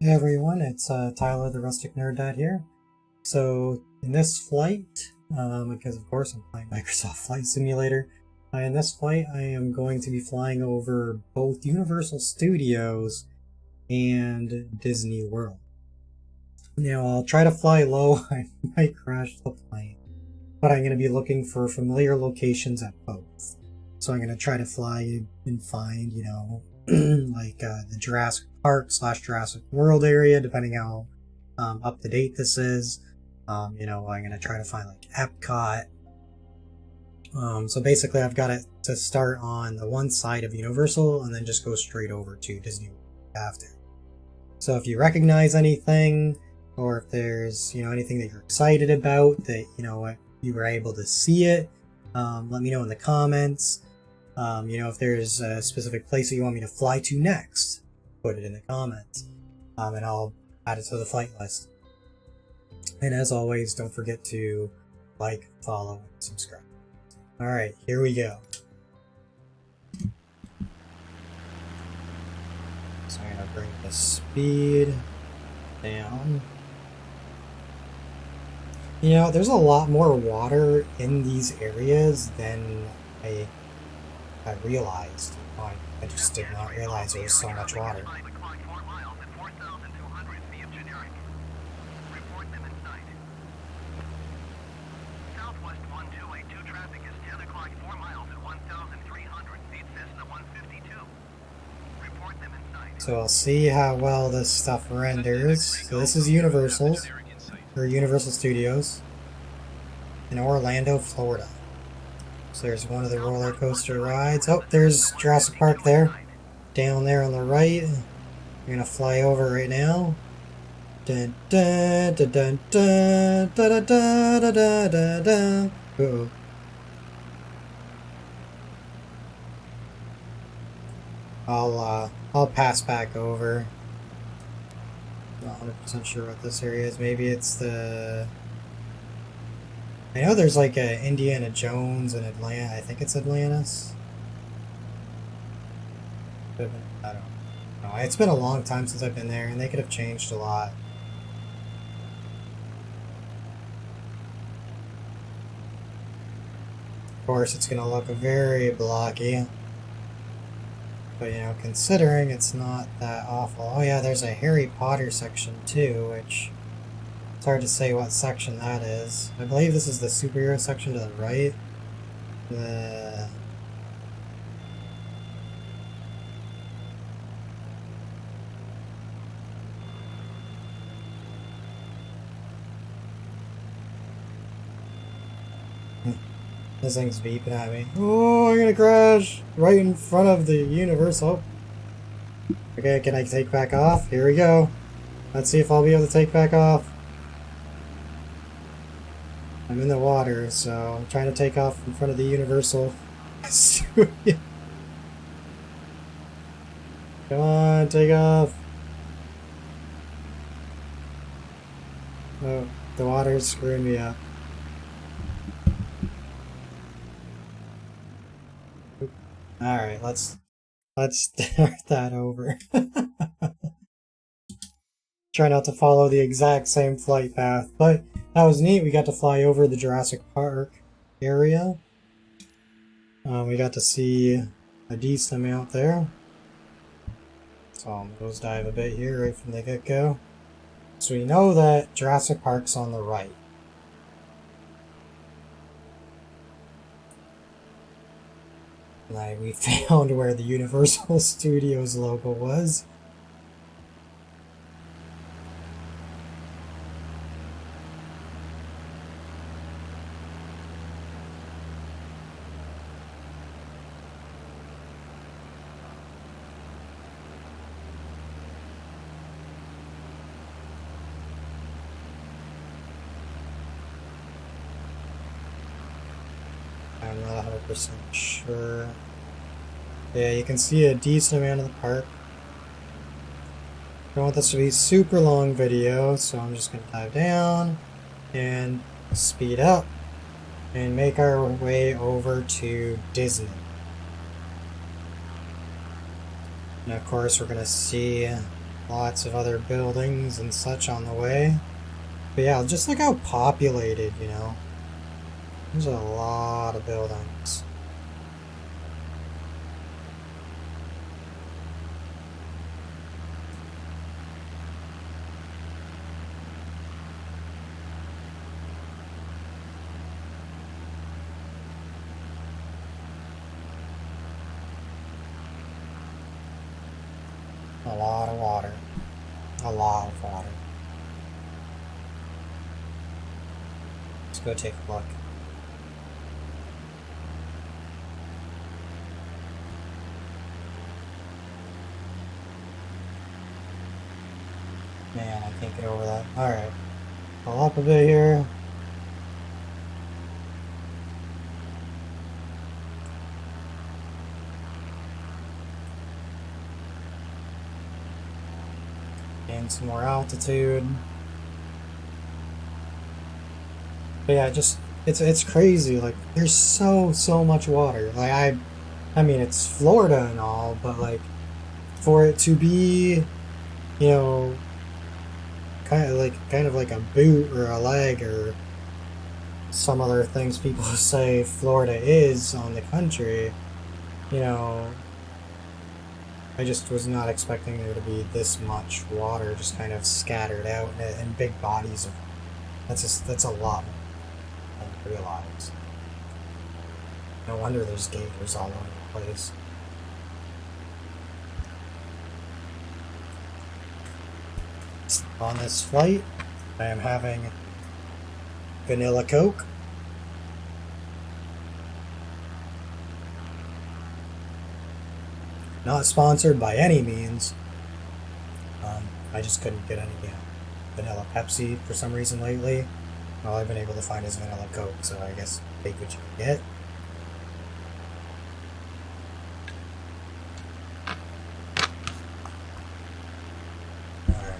Hey everyone, it's Tyler the Rustic Nerd Dad here. So in this flight, because of course I'm playing Microsoft Flight Simulator, in this flight I am going to be flying over both Universal Studios and Disney World. Now I'll try to fly low, I might crash the plane, but I'm going to be looking for familiar locations at both. So I'm going to try to fly and find, like the Jurassic Park / Jurassic World area, depending how up to date this is. I'm going to try to find like Epcot. So basically, I've got it to start on the one side of Universal and then just go straight over to Disney after. So if you recognize anything, or if there's anything that you're excited about that you were able to see it, let me know in the comments. If there's a specific place that you want me to fly to next, put it in the comments, and I'll add it to the flight list. And as always, don't forget to like, follow, and subscribe. Alright, here we go. So I'm going to bring the speed down. There's a lot more water in these areas than I realized. I just did not realize there was so much water. So I'll see how well this stuff renders. So this is Universal Studios in Orlando, Florida. So there's one of the roller coaster rides. Oh, there's Jurassic Park there. Down there on the right. We're gonna fly over right now. Dun dun dun dun dun dun dun dun dun dun dun. Uh-oh. I'll pass back over. Not 100% sure what this area is. Maybe it's the... I know there's like a Indiana Jones in Atlanta. I think it's Atlantis. I don't know. It's been a long time since I've been there, and they could have changed a lot. Of course, it's gonna look very blocky. But considering it's not that awful. Oh yeah, there's a Harry Potter section too, which it's hard to say what section that is. I believe this is the superhero section to the right. This thing's beeping at me. Oh, I'm gonna crash right in front of the Universal. Okay, can I take back off? Here we go. Let's see if I'll be able to take back off. I'm in the water, so I'm trying to take off in front of the Universal. Come on, take off. Oh, the water's screwing me up. Alright, let's start that over. Try not to follow the exact same flight path, but that was neat. We got to fly over the Jurassic Park area. We got to see a decent amount there. So I'll nose dive a bit here right from the get-go. So we know that Jurassic Park's on the right. We found where the Universal Studios logo was. I'm not 100% sure. Yeah, you can see a decent amount of the park. I don't want this to be a super long video, so I'm just going to dive down and speed up and make our way over to Disney. And of course we're going to see Lots of other buildings and such on the way. But yeah, just look how populated, you know. There's a lot of buildings. A lot of water. A lot of water. Let's go take a look. Man, I can't get over that. Alright. Pull up a bit here. Gain some more altitude. But yeah, just it's crazy. Like there's so much water. Like I mean it's Florida and all, but like for it to be, you know, kind of like a boot or a leg or some other things people say Florida is on the country, you know, I just was not expecting there to be this much water just kind of scattered out in big bodies of. That's a lot. I didn't realize. No wonder there's gators all over the place. On this flight, I am having vanilla Coke. Not sponsored by any means. I just couldn't get any vanilla Pepsi for some reason lately. All I've been able to find is vanilla Coke, so I guess take what you can get. Alright.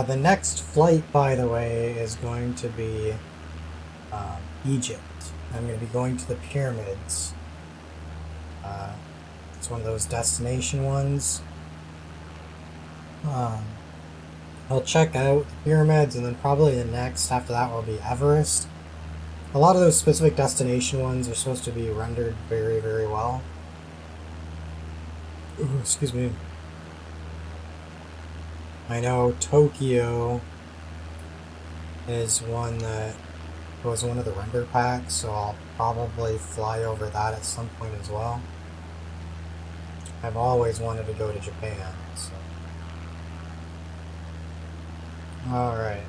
The next flight, by the way, is going to be Egypt. I'm going to be going to the pyramids. It's one of those destination ones. I'll check out the pyramids, and then probably the next after that will be Everest. A lot of those specific destination ones are supposed to be rendered very, very well. Ooh, excuse me. I know Tokyo is one that was one of the render packs, so I'll probably fly over that at some point as well. I've always wanted to go to Japan, so. Alright.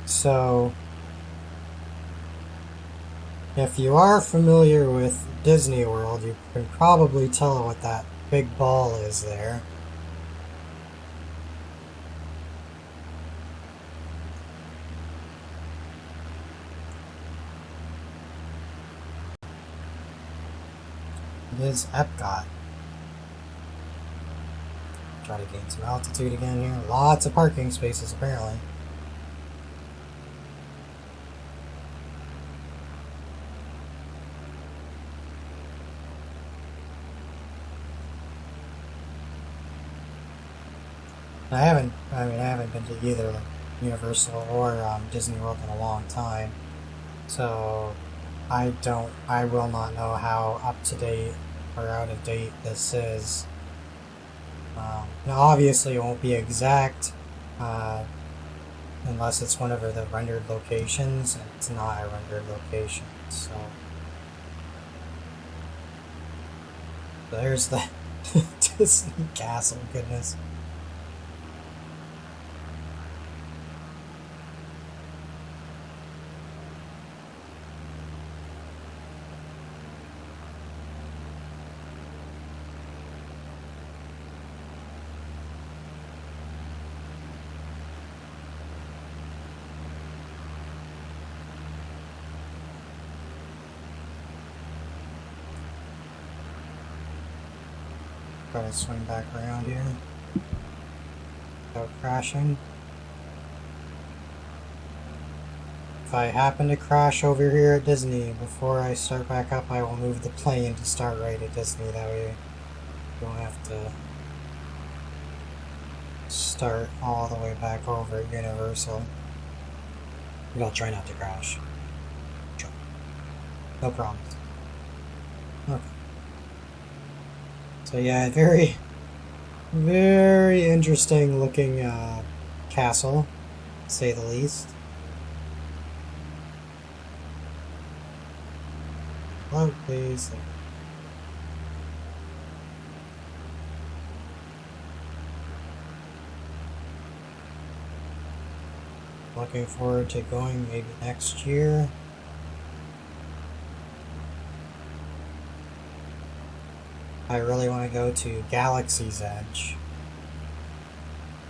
So, if you are familiar with Disney World, you can probably tell what that big ball is there. It is Epcot. Try to gain some altitude again here. Lots of parking spaces apparently. I haven't been to either like Universal or Disney World in a long time, so I will not know how up to date or out of date this is. Now obviously it won't be exact, unless it's one of the rendered locations, and it's not a rendered location, so. There's the Disney Castle, goodness. Try to swing back around here without crashing. If I happen to crash over here at Disney before I start back up, I will move the plane to start right at Disney. That way you don't have to start all the way back over at Universal. But I'll try not to crash. No promise. Okay. So yeah, very, very interesting looking castle, to say the least. Hello, please. Looking forward to going maybe next year. I really want to go to Galaxy's Edge.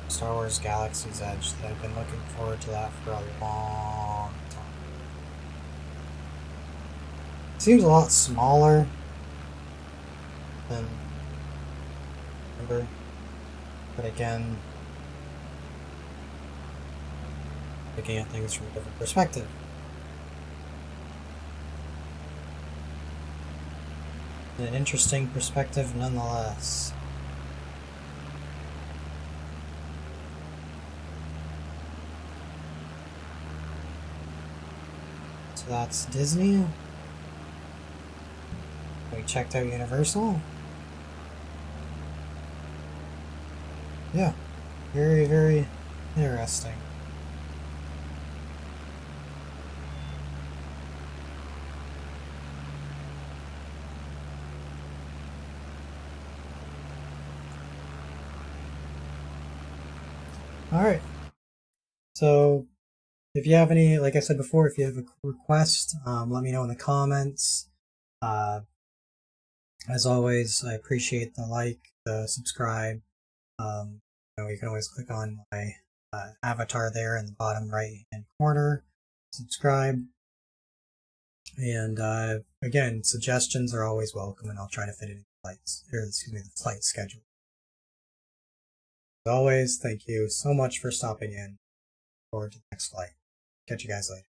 Star Wars Galaxy's Edge. That I've been looking forward to that for a long time. Seems a lot smaller than remember, but again, looking at things from a different perspective. An interesting perspective nonetheless. So that's Disney. We checked out Universal. Yeah, very, very interesting. Alright, so if you have any, like I said before, if you have a request, let me know in the comments. As always, I appreciate the like, the subscribe. You can always click on my avatar there in the bottom right hand corner, subscribe. And again, suggestions are always welcome, and I'll try to fit it in the flight schedule. As always, thank you so much for stopping in. Forward to the next flight. Catch you guys later.